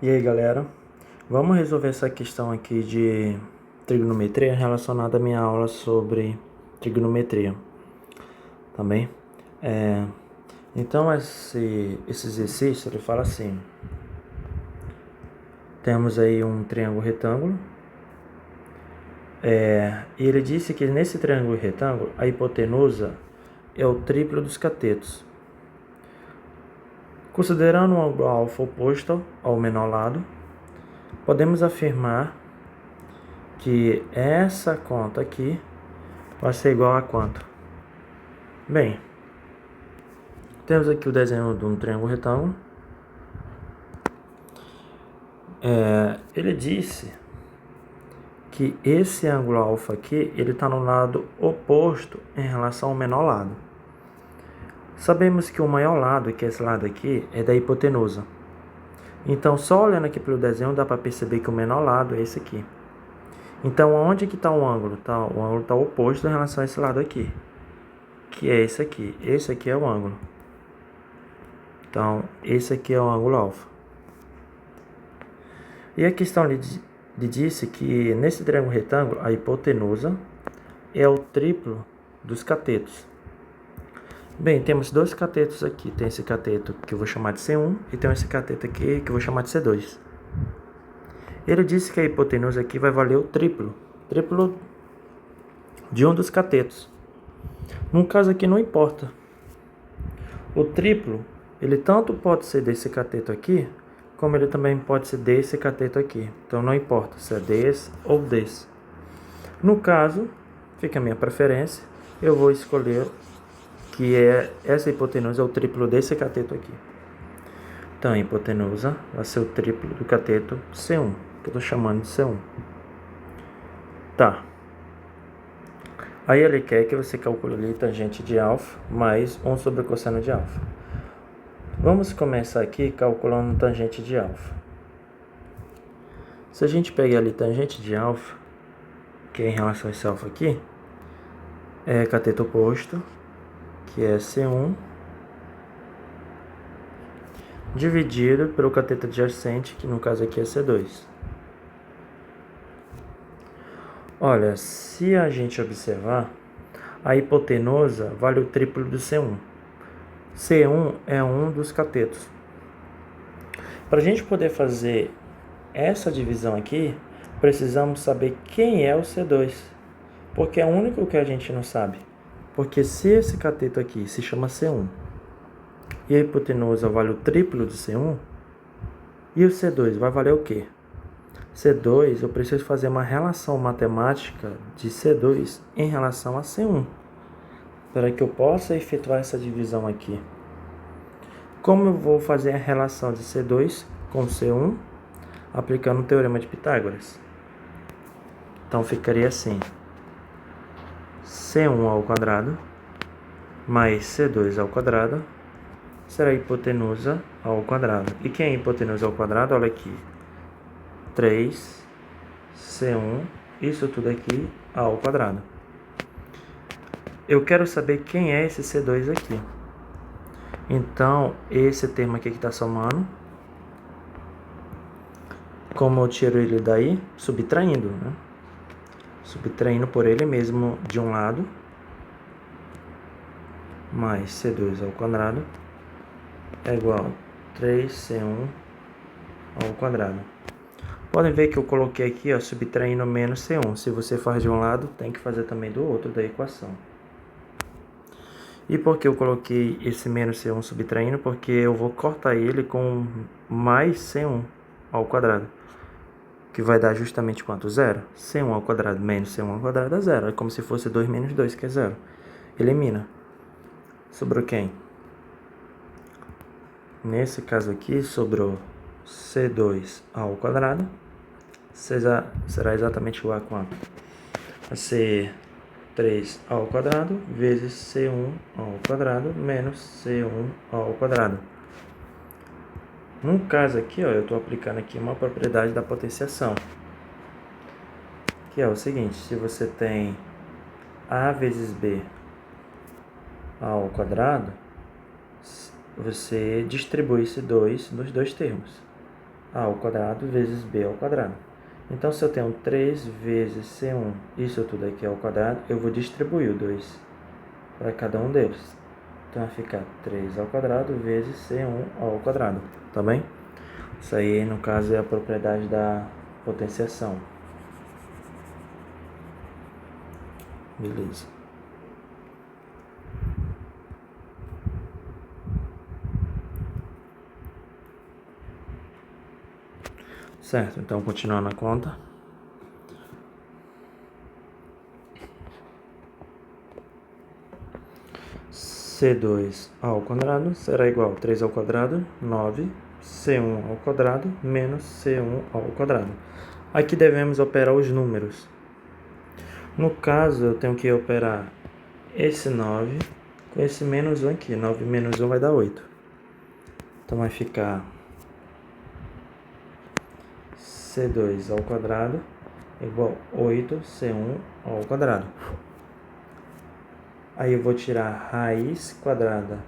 E aí, galera, vamos resolver essa questão aqui de trigonometria relacionada à minha aula sobre trigonometria, também. Então, esse exercício, ele fala assim, temos aí um triângulo retângulo, e ele disse que nesse triângulo retângulo, a hipotenusa é o triplo dos catetos. Considerando um ângulo alfa oposto ao menor lado, podemos afirmar que essa conta aqui vai ser igual a quanto? Bem, temos aqui o desenho de um triângulo retângulo. Ele disse que esse ângulo alfa aqui, ele está no lado oposto em relação ao menor lado. Sabemos que o maior lado, que é esse lado aqui, é da hipotenusa. Então, só olhando aqui pelo desenho, dá para perceber que o menor lado é esse aqui. Então, onde que está o ângulo? O ângulo está oposto em relação a esse lado aqui, que é esse aqui. Esse aqui é o ângulo. Então, esse aqui é o ângulo alfa. E a questão lhe disse que nesse triângulo retângulo, a hipotenusa é o triplo dos catetos. Bem, temos dois catetos aqui. Tem esse cateto que eu vou chamar de C1 e tem esse cateto aqui que eu vou chamar de C2. Ele disse que a hipotenusa aqui vai valer o triplo de um dos catetos. No caso aqui não importa. O triplo, ele tanto pode ser desse cateto aqui, como ele também pode ser desse cateto aqui. Então não importa se é desse ou desse. No caso, fica a minha preferência, eu vou escolher que essa hipotenusa é o triplo desse cateto aqui. Então a hipotenusa vai ser o triplo do cateto C1, que eu estou chamando de C1. Tá. Aí ele quer que você calcule ali tangente de alfa mais 1 sobre cosseno de alfa. Vamos começar aqui calculando tangente de alfa. Se a gente pegar ali tangente de alfa, que é em relação a esse alfa aqui, é cateto oposto, que é C1, dividido pelo cateto adjacente, que no caso aqui é C2. Olha, se a gente observar, a hipotenusa vale o triplo do C1. C1 é um dos catetos. Para a gente poder fazer essa divisão aqui, precisamos saber quem é o C2, porque é o único que a gente não sabe. Porque se esse cateto aqui se chama C1 e a hipotenusa vale o triplo de C1, e o C2 vai valer o quê? C2, eu preciso fazer uma relação matemática de C2 em relação a C1, para que eu possa efetuar essa divisão aqui. Como eu vou fazer a relação de C2 com C1? Aplicando o Teorema de Pitágoras. Então ficaria assim: C1 ao quadrado mais C2 ao quadrado será a hipotenusa ao quadrado. E quem é a hipotenusa ao quadrado? Olha aqui, 3C1, isso tudo aqui ao quadrado. Eu quero saber quem é esse C2 aqui. Então, esse termo aqui que está somando, como eu tiro ele daí? Subtraindo, né? Subtraindo por ele mesmo de um lado, mais C2 ao quadrado é igual a 3C1 ao quadrado. Podem ver que eu coloquei aqui, ó, subtraindo menos C1. Se você faz de um lado, tem que fazer também do outro da equação. E por que eu coloquei esse menos C1 subtraindo? Porque eu vou cortar ele com mais C1 ao quadrado, que vai dar justamente quanto? Zero. C1 ao quadrado menos C1 ao quadrado é zero. É como se fosse 2 menos 2, que é zero. Elimina. Sobrou quem? Nesse caso aqui, sobrou C2 ao quadrado. Será exatamente igual a quanto? Vai ser 3 ao quadrado vezes C1 ao quadrado menos C1 ao quadrado. No caso aqui, ó, eu estou aplicando aqui uma propriedade da potenciação, que é o seguinte: se você tem A vezes B ao quadrado, você distribui esse 2 nos dois termos. a ao quadrado vezes b ao quadrado. Então, se eu tenho 3 vezes C1, isso tudo aqui ao quadrado, eu vou distribuir o 2 para cada um deles. Então, vai ficar 3 ao quadrado vezes C1 ao quadrado, tá bem? Isso aí, no caso, é a propriedade da potenciação. Beleza. Certo, então continuando a conta. C2 ao quadrado será igual a 3 ao quadrado, 9, C1 ao quadrado menos C1 ao quadrado. Aqui devemos operar os números. No caso, eu tenho que operar esse 9 com esse menos 1 aqui. 9 menos 1 vai dar 8. Então vai ficar C2 ao quadrado igual a 8C1 ao quadrado. Aí eu vou tirar raiz quadrada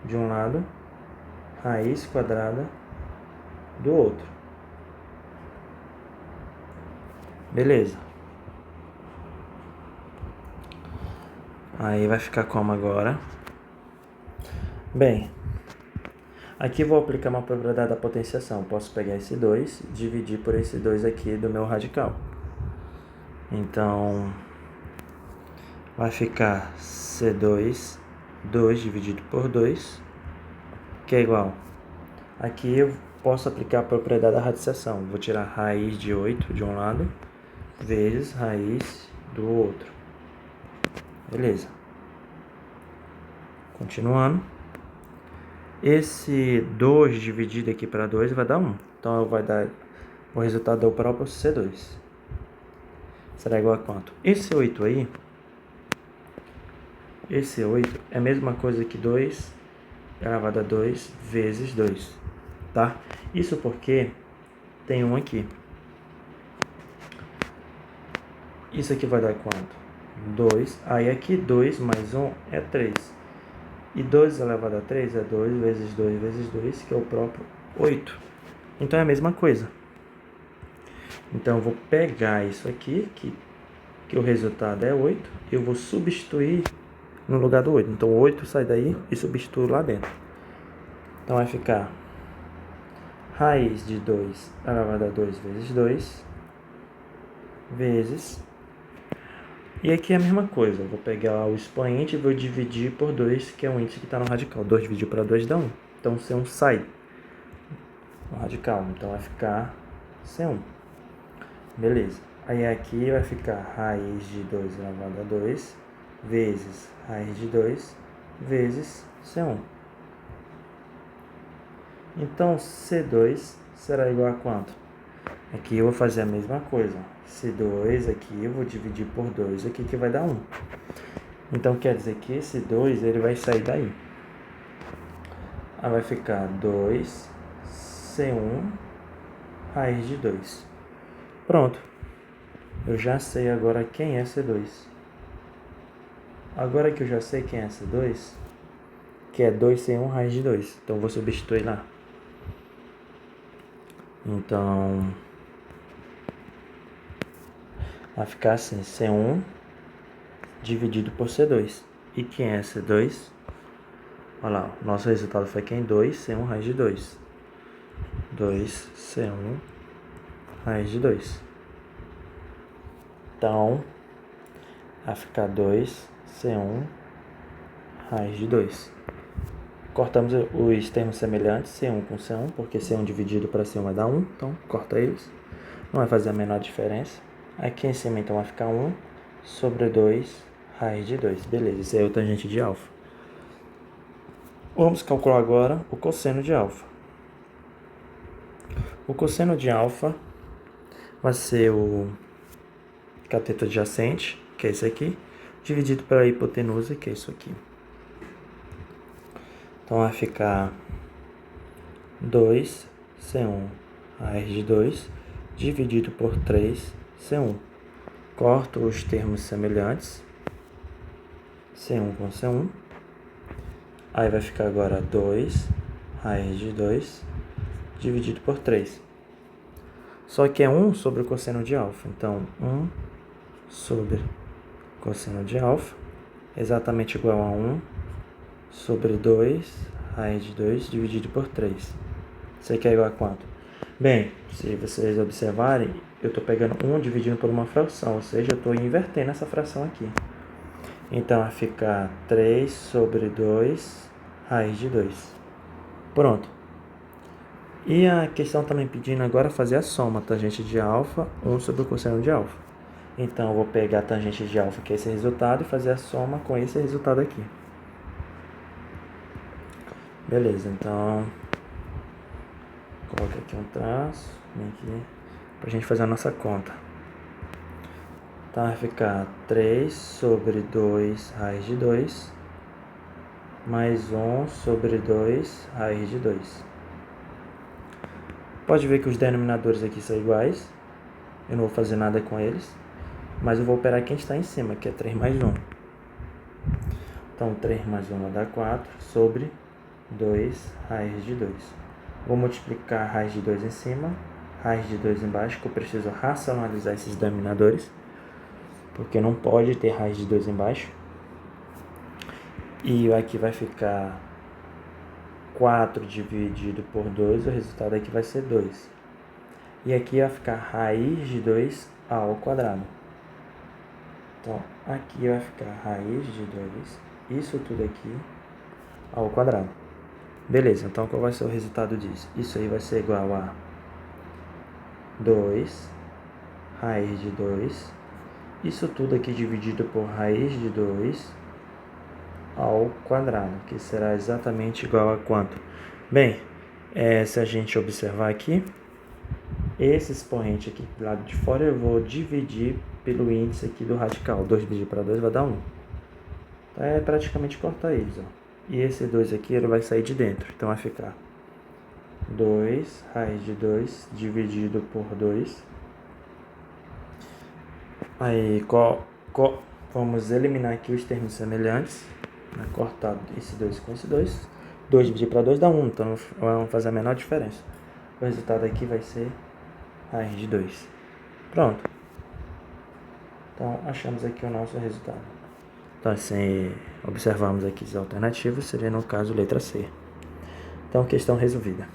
de um lado, raiz quadrada do outro. Beleza. Aí vai ficar como agora? Bem, aqui vou aplicar uma propriedade da potenciação. Posso pegar esse 2 e dividir por esse 2 aqui do meu radical. Então, vai ficar C2, 2 dividido por 2, que é igual. Aqui eu posso aplicar a propriedade da radiciação. Vou tirar raiz de 8 de um lado, vezes raiz do outro. Beleza. Continuando. Esse 2 dividido aqui para 2 vai dar 1. Então, vai dar o resultado do próprio C2. Será igual a quanto? Esse 8 aí, esse 8 é a mesma coisa que 2 elevado a 2 vezes 2, tá? Isso porque tem 1 aqui. Isso aqui vai dar quanto? 2. Aí aqui 2 mais 1 é 3. E 2 elevado a 3 é 2 vezes 2 vezes 2, que é o próprio 8. Então é a mesma coisa. Então eu vou pegar isso aqui, que o resultado é 8, eu vou substituir no lugar do 8. Então 8 sai daí e substitui lá dentro. Então vai ficar raiz de 2 elevado a 2 vezes 2 vezes. E aqui é a mesma coisa, eu vou pegar o expoente e vou dividir por 2, que é o índice que está no radical. 2 dividido para 2 dá 1. Então C1 sai no radical, então vai ficar C1. Beleza. Aí aqui vai ficar raiz de 2 elevado a 2 vezes raiz de 2 vezes C1. Então C2 será igual a quanto? Aqui eu vou fazer a mesma coisa. C2 aqui eu vou dividir por 2 aqui, que vai dar 1. Então quer dizer que esse 2 ele vai sair daí. Aí vai ficar 2C1 raiz de 2. Pronto. Eu já sei agora quem é C2. Agora que eu já sei quem é C2, que é 2C1 raiz de 2. Então eu vou substituir lá. Então vai ficar assim, C1 dividido por C2. E quem é C2? Olha lá, o nosso resultado foi quem? 2C1 raiz de 2. 2C1 raiz de 2. Então, vai ficar 2C1 raiz de 2. Cortamos os termos semelhantes, C1 com C1, porque C1 dividido para C1 vai dar 1. Então, corta eles. Não vai fazer a menor diferença. Aqui em cima, então, vai ficar 1 sobre 2 raiz de 2. Beleza, isso aí é o tangente de alfa. Vamos calcular agora o cosseno de alfa. O cosseno de alfa vai ser o cateto adjacente, que é esse aqui, dividido pela hipotenusa, que é isso aqui. Então vai ficar 2C1 raiz de 2 dividido por 3C1. Corto os termos semelhantes, C1 com C1. Aí vai ficar agora 2 raiz de 2 dividido por 3. Só que é 1 sobre o cosseno de alfa. Então, 1 sobre cosseno de alfa é exatamente igual a 1 sobre 2 raiz de 2 dividido por 3. Isso aqui é igual a quanto? Bem, se vocês observarem, eu estou pegando 1 dividindo por uma fração, ou seja, eu estou invertendo essa fração aqui. Então, vai ficar 3 sobre 2 raiz de 2. Pronto. E a questão também pedindo agora fazer a soma, tangente de alfa, 1 sobre o cosseno de alfa. Então, eu vou pegar a tangente de alfa, que é esse resultado, e fazer a soma com esse resultado aqui. Beleza, então, coloca aqui um traço, aqui, pra gente fazer a nossa conta. Então, vai ficar 3 sobre 2 raiz de 2, mais 1 sobre 2 raiz de 2. Pode ver que os denominadores aqui são iguais. Eu não vou fazer nada com eles. Mas eu vou operar quem está em cima, que é 3 mais 1. Então, 3 mais 1 vai dar 4 sobre 2 raiz de 2. Vou multiplicar a raiz de 2 em cima, raiz de 2 embaixo, que eu preciso racionalizar esses denominadores. Porque não pode ter raiz de 2 embaixo. E aqui vai ficar 4 dividido por 2, o resultado aqui vai ser 2. E aqui vai ficar raiz de 2 ao quadrado. Então, aqui vai ficar raiz de 2, isso tudo aqui, ao quadrado. Beleza, então qual vai ser o resultado disso? Isso aí vai ser igual a 2 raiz de 2, isso tudo aqui dividido por raiz de 2 ao quadrado, que será exatamente igual a quanto? Bem, se a gente observar aqui, esse expoente aqui do lado de fora eu vou dividir pelo índice aqui do radical. 2 dividido para 2 vai dar 1. Então é praticamente cortar eles. Ó. E esse 2 aqui ele vai sair de dentro. Então vai ficar 2 raiz de 2 dividido por 2. Aí vamos eliminar aqui os termos semelhantes. Cortar esse 2 com esse 2. 2 dividido para 2 dá 1. Então vamos fazer a menor diferença. O resultado aqui vai ser raiz de 2. Pronto. Então, achamos aqui o nosso resultado. Então, se observarmos aqui as alternativas, seria no caso letra C. Então, questão resolvida.